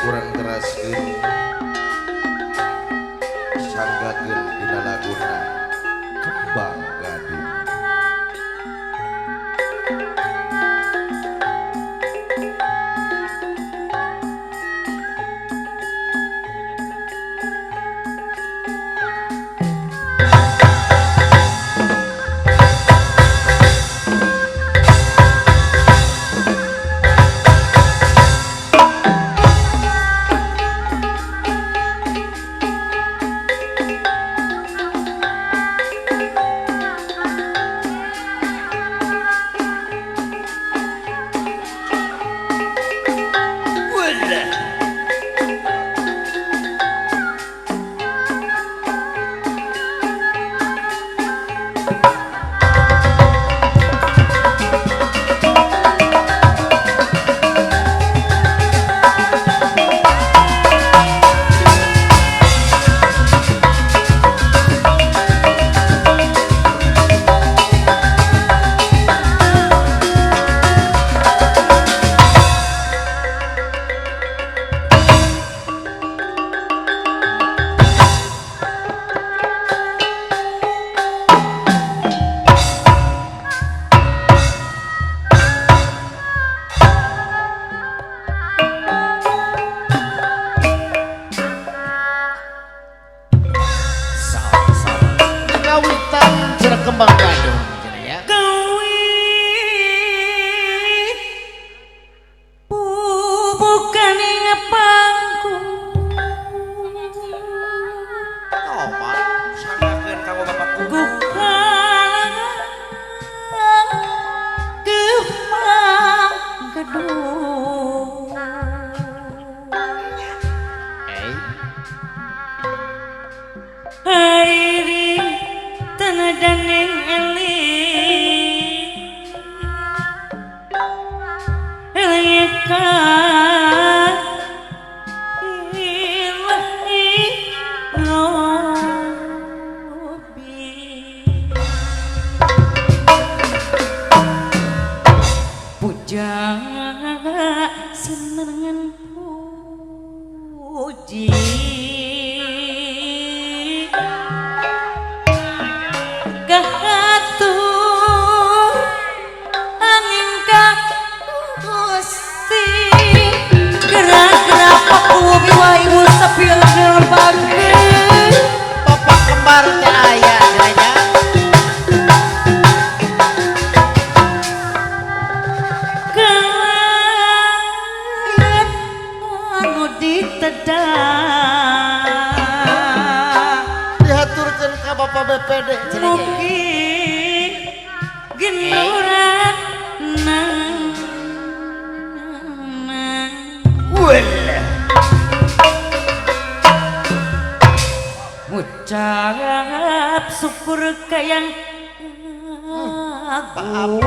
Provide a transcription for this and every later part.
kurang teraskeun sanggakeun dina laguna Kembang Gading. Kembang Gading ya. Bukan ngepangku. Oh, Mak, sanggakeun kamu bapakku. Bukan Kembang Gading. Hairi tanah daneng eling elekan ilahi robi puja senengan puji gahatur angin ka Gusti gerak-gerak paku biwa ibu sapil ngerbagi Bapak kembar teh aya cenanya. kelan anu ditedang Dihaturkeun ka Bapak BPD cenanya. mugi genuran nang ucap syukur ka yang agung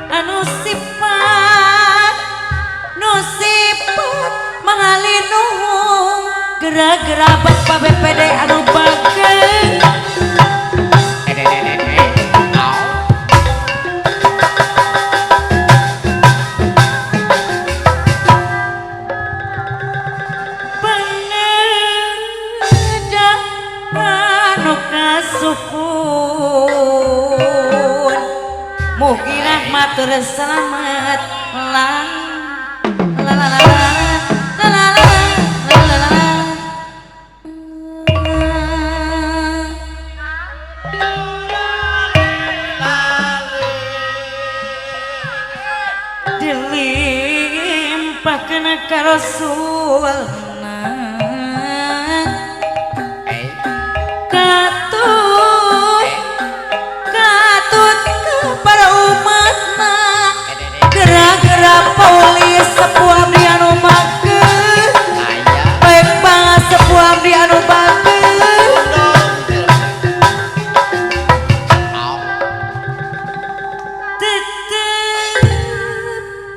anu sifat mangalinung gerak-gerak Bapak BPD anu bageng sukun mugi matur selamat lang la la la la la la la la la la dilimpahkeun ka Rasul para umatna gerak-gerak paulis sepuh abdi anu mageun baik banget sepuh abdi anu bageun tetep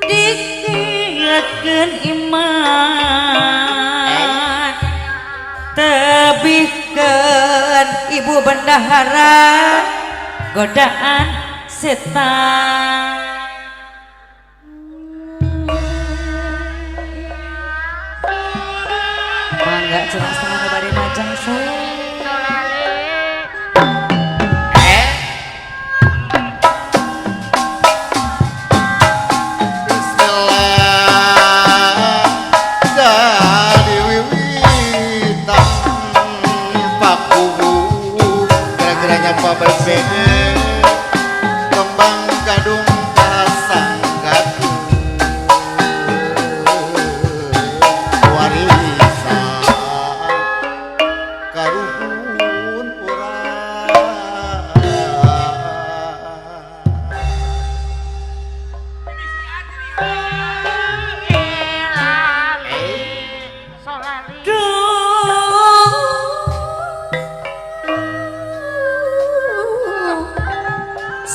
dikiatkeun iman ibu bendahara godaan setan. Mangga cenah setengah bari majang so. Kembang gadung kasanggaku warisan karuhun urang.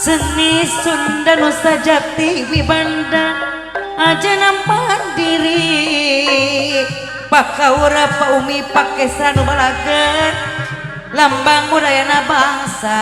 Seni Sunda Nusa Jati Wibanda aja nampak diri Pakaura Paumi Pakesa nu balageun lambang budayana bangsa.